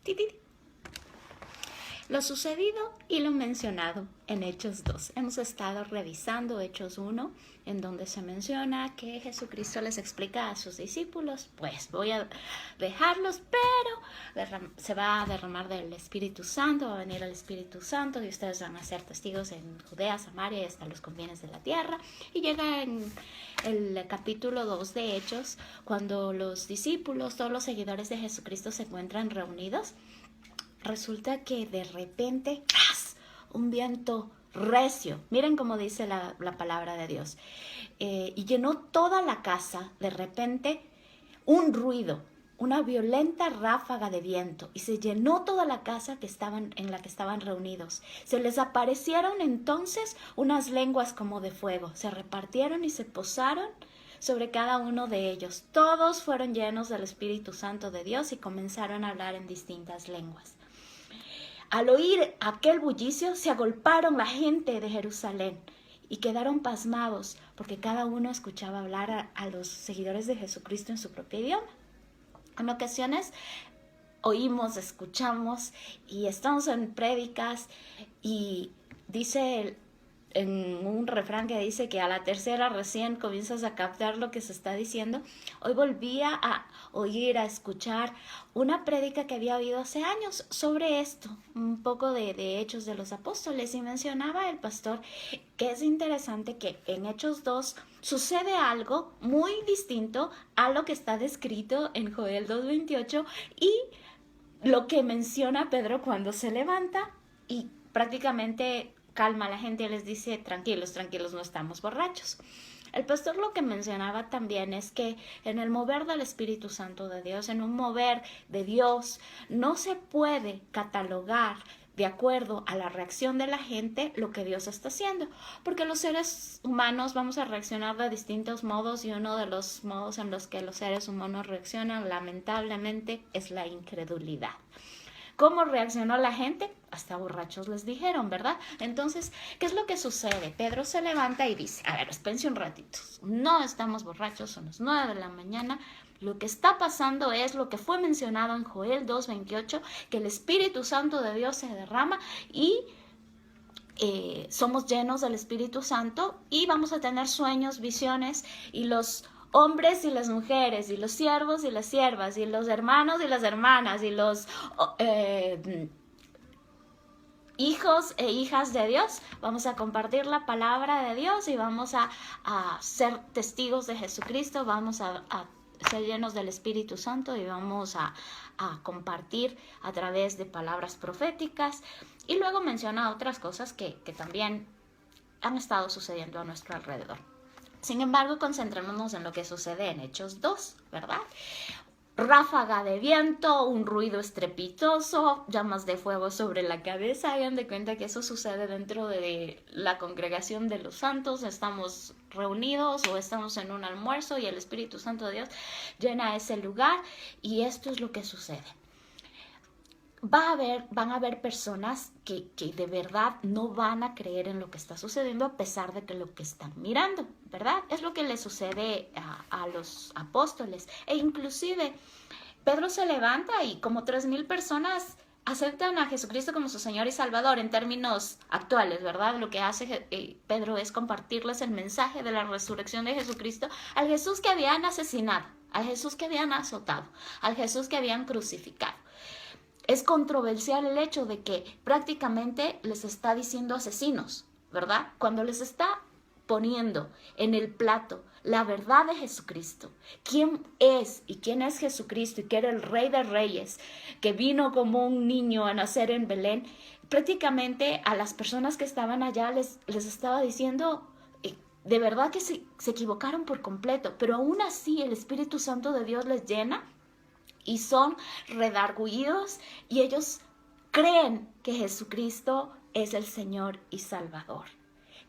Ti, ti, ti. Lo sucedido y lo mencionado en Hechos 2. Hemos estado revisando Hechos 1, en donde se menciona que Jesucristo les explica a sus discípulos, pues voy a dejarlos, pero se va a derramar del Espíritu Santo, va a venir el Espíritu Santo y ustedes van a ser testigos en Judea, Samaria y hasta los confines de la tierra. Y llega en el capítulo 2 de Hechos, cuando los discípulos, todos los seguidores de Jesucristo se encuentran reunidos. Resulta que de repente, ¡ras!, un viento recio, miren cómo dice la palabra de Dios, y llenó toda la casa. De repente, un ruido, una violenta ráfaga de viento, y se llenó toda la casa en la que estaban reunidos. Se les aparecieron entonces unas lenguas como de fuego, se repartieron y se posaron sobre cada uno de ellos. Todos fueron llenos del Espíritu Santo de Dios y comenzaron a hablar en distintas lenguas. Al oír aquel bullicio, se agolparon la gente de Jerusalén y quedaron pasmados, porque cada uno escuchaba hablar a los seguidores de Jesucristo en su propio idioma. En ocasiones oímos, escuchamos y estamos en prédicas y dice en un refrán que dice que a la tercera recién comienzas a captar lo que se está diciendo. Hoy volvía a oír, a escuchar una prédica que había oído hace años sobre esto, un poco de Hechos de los Apóstoles, y mencionaba el pastor que es interesante que en Hechos 2 sucede algo muy distinto a lo que está descrito en Joel 2:28 y lo que menciona Pedro cuando se levanta y prácticamente calma a la gente y les dice, tranquilos, tranquilos, no estamos borrachos. El pastor lo que mencionaba también es que en el mover del Espíritu Santo de Dios, en un mover de Dios, no se puede catalogar de acuerdo a la reacción de la gente lo que Dios está haciendo, porque los seres humanos vamos a reaccionar de distintos modos y uno de los modos en los que los seres humanos reaccionan lamentablemente es la incredulidad. ¿Cómo reaccionó la gente? Hasta borrachos les dijeron, ¿verdad? Entonces, ¿qué es lo que sucede? Pedro se levanta y dice, a ver, espérense un ratito, no estamos borrachos, son las 9 de la mañana, lo que está pasando es lo que fue mencionado en Joel 2:28, que el Espíritu Santo de Dios se derrama y somos llenos del Espíritu Santo y vamos a tener sueños, visiones, y los hombres y las mujeres, y los siervos y las siervas, y los hermanos y las hermanas, y los hijos e hijas de Dios, vamos a compartir la palabra de Dios y vamos a ser testigos de Jesucristo, vamos a ser llenos del Espíritu Santo y vamos a compartir a través de palabras proféticas. Y luego menciona otras cosas que también han estado sucediendo a nuestro alrededor. Sin embargo, concentrémonos en lo que sucede en Hechos 2, ¿verdad? Ráfaga de viento, un ruido estrepitoso, llamas de fuego sobre la cabeza. Hagan de cuenta que eso sucede dentro de la congregación de los santos. Estamos reunidos o estamos en un almuerzo y el Espíritu Santo de Dios llena ese lugar y esto es lo que sucede. Van a haber personas que de verdad no van a creer en lo que está sucediendo a pesar de que lo que están mirando, ¿verdad? Es lo que le sucede a los apóstoles. E inclusive Pedro se levanta y como 3,000 personas aceptan a Jesucristo como su Señor y Salvador en términos actuales, ¿verdad? Lo que hace Pedro es compartirles el mensaje de la resurrección de Jesucristo al Jesús que habían asesinado, al Jesús que habían azotado, al Jesús que habían crucificado. Es controversial el hecho de que prácticamente les está diciendo asesinos, ¿verdad? Cuando les está poniendo en el plato la verdad de Jesucristo, quién es y quién es Jesucristo y que era el Rey de Reyes, que vino como un niño a nacer en Belén, prácticamente a las personas que estaban allá les estaba diciendo de verdad que se equivocaron por completo, pero aún así el Espíritu Santo de Dios les llena y son redargüidos y ellos creen que Jesucristo es el Señor y Salvador,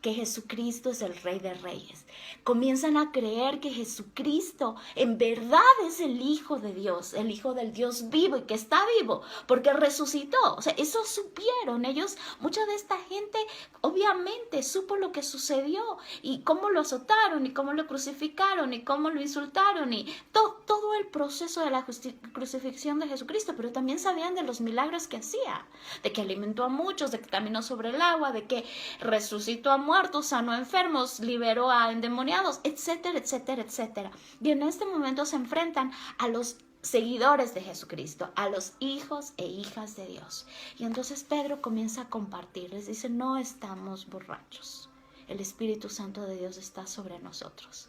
que Jesucristo es el Rey de Reyes. Comienzan a creer que Jesucristo en verdad es el Hijo de Dios, el Hijo del Dios vivo y que está vivo porque resucitó. O sea, eso supieron ellos. Mucha de esta gente obviamente supo lo que sucedió y cómo lo azotaron y cómo lo crucificaron y cómo lo insultaron y todo el proceso de la crucifixión de Jesucristo, pero también sabían de los milagros que hacía, de que alimentó a muchos, de que caminó sobre el agua, de que resucitó a muertos, sanó a enfermos, liberó a endemoniados, etcétera, etcétera, etcétera. Y en este momento se enfrentan a los seguidores de Jesucristo, a los hijos e hijas de Dios. Y entonces Pedro comienza a compartir, les dice, no estamos borrachos, el Espíritu Santo de Dios está sobre nosotros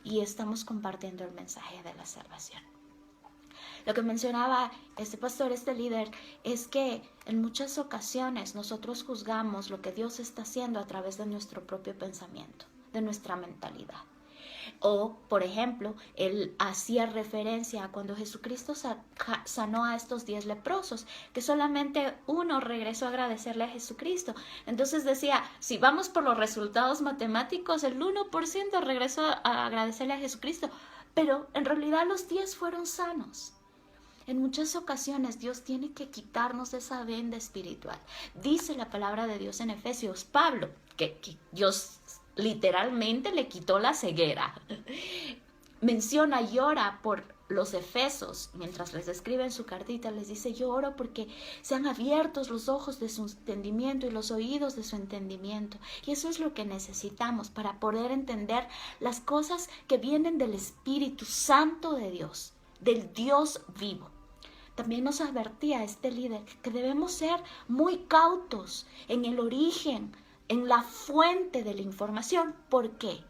y estamos compartiendo el mensaje de la salvación. Lo que mencionaba este pastor, este líder, es que en muchas ocasiones nosotros juzgamos lo que Dios está haciendo a través de nuestro propio pensamiento, de nuestra mentalidad. O, por ejemplo, él hacía referencia a cuando Jesucristo sanó a estos 10 leprosos, que solamente uno regresó a agradecerle a Jesucristo. Entonces decía, si vamos por los resultados matemáticos, el 1% regresó a agradecerle a Jesucristo, pero en realidad los 10 fueron sanos. En muchas ocasiones Dios tiene que quitarnos de esa venda espiritual. Dice la palabra de Dios en Efesios, Pablo, que Dios literalmente le quitó la ceguera. Menciona y ora por los efesos, mientras les escribe en su cartita, les dice, yo oro porque sean abiertos los ojos de su entendimiento y los oídos de su entendimiento. Y eso es lo que necesitamos para poder entender las cosas que vienen del Espíritu Santo de Dios, del Dios vivo. También nos advertía este líder que debemos ser muy cautos en el origen, en la fuente de la información. ¿Por qué?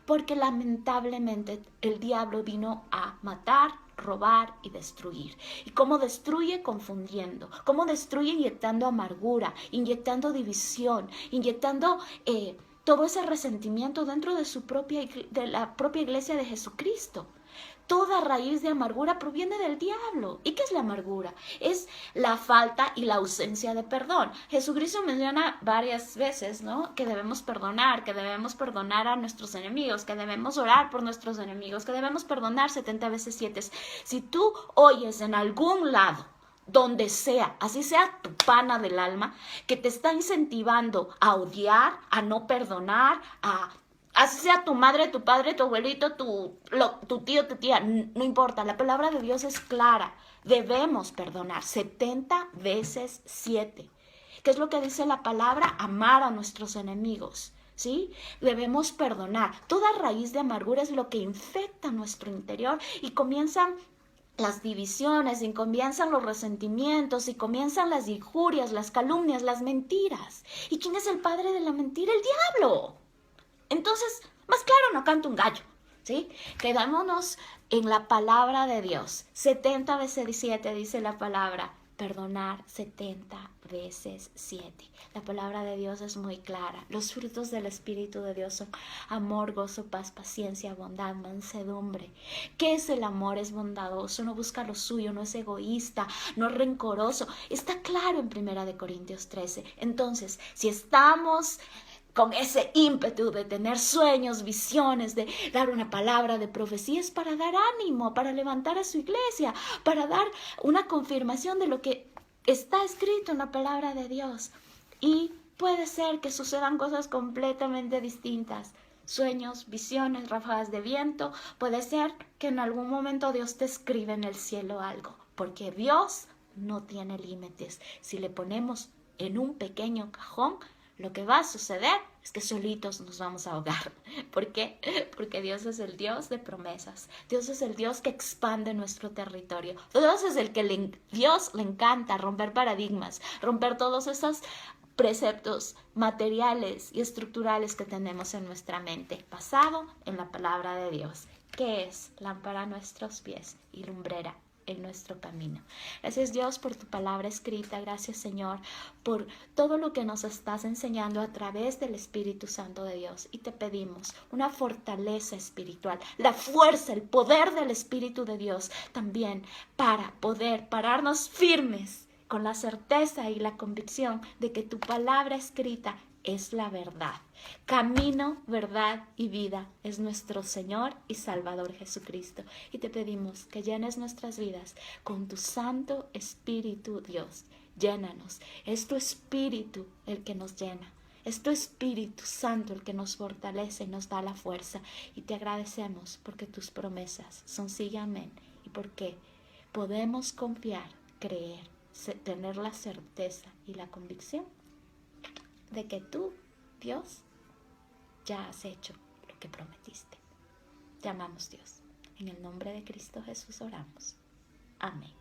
Porque lamentablemente el diablo vino a matar, robar y destruir. ¿Y cómo destruye? Confundiendo. ¿Cómo destruye? Inyectando amargura, inyectando división, inyectando todo ese resentimiento dentro de la propia iglesia de Jesucristo. Toda raíz de amargura proviene del diablo. ¿Y qué es la amargura? Es la falta y la ausencia de perdón. Jesucristo menciona varias veces, ¿no?, que debemos perdonar a nuestros enemigos, que debemos orar por nuestros enemigos, que debemos perdonar 70 veces 7. Si tú oyes en algún lado, donde sea, así sea tu pana del alma, que te está incentivando a odiar, a no perdonar, así sea tu madre, tu padre, tu abuelito, tu tío, tu tía, no importa, la palabra de Dios es clara. Debemos perdonar 70 veces 7. ¿Qué es lo que dice la palabra? Amar a nuestros enemigos, ¿sí? Debemos perdonar. Toda raíz de amargura es lo que infecta nuestro interior y comienzan las divisiones, y comienzan los resentimientos, y comienzan las injurias, las calumnias, las mentiras. ¿Y quién es el padre de la mentira? El diablo. Entonces, más claro no canta un gallo, ¿sí? Quedámonos en la palabra de Dios. 70 veces 7 dice la palabra. Perdonar 70 veces 7. La palabra de Dios es muy clara. Los frutos del Espíritu de Dios son amor, gozo, paz, paciencia, bondad, mansedumbre. ¿Qué es el amor? Es bondadoso, no busca lo suyo, no es egoísta, no es rencoroso. Está claro en 1 Corintios 13. Entonces, si estamos con ese ímpetu de tener sueños, visiones, de dar una palabra de profecía, es para dar ánimo, para levantar a su iglesia, para dar una confirmación de lo que está escrito en la palabra de Dios. Y puede ser que sucedan cosas completamente distintas. Sueños, visiones, ráfagas de viento. Puede ser que en algún momento Dios te escribe en el cielo algo, porque Dios no tiene límites. Si le ponemos en un pequeño cajón, lo que va a suceder es que solitos nos vamos a ahogar. ¿Por qué? Porque Dios es el Dios de promesas. Dios es el Dios que expande nuestro territorio. Dios es el que Dios le encanta romper paradigmas, romper todos esos preceptos materiales y estructurales que tenemos en nuestra mente, basado en la palabra de Dios, que es lámpara a nuestros pies y lumbrera en nuestro camino. Gracias, Dios, por tu palabra escrita. Gracias, Señor, por todo lo que nos estás enseñando a través del Espíritu Santo de Dios. Y te pedimos una fortaleza espiritual, la fuerza, el poder del Espíritu de Dios también, para poder pararnos firmes con la certeza y la convicción de que tu palabra escrita es la verdad. Camino, verdad y vida es nuestro Señor y Salvador Jesucristo. Y te pedimos que llenes nuestras vidas con tu Santo Espíritu, Dios. Llénanos. Es tu Espíritu el que nos llena. Es tu Espíritu Santo el que nos fortalece y nos da la fuerza. Y te agradecemos porque tus promesas son sí y amén. Y porque podemos confiar, creer, tener la certeza y la convicción de que tú, Dios, ya has hecho lo que prometiste. Te amamos, Dios. En el nombre de Cristo Jesús oramos. Amén.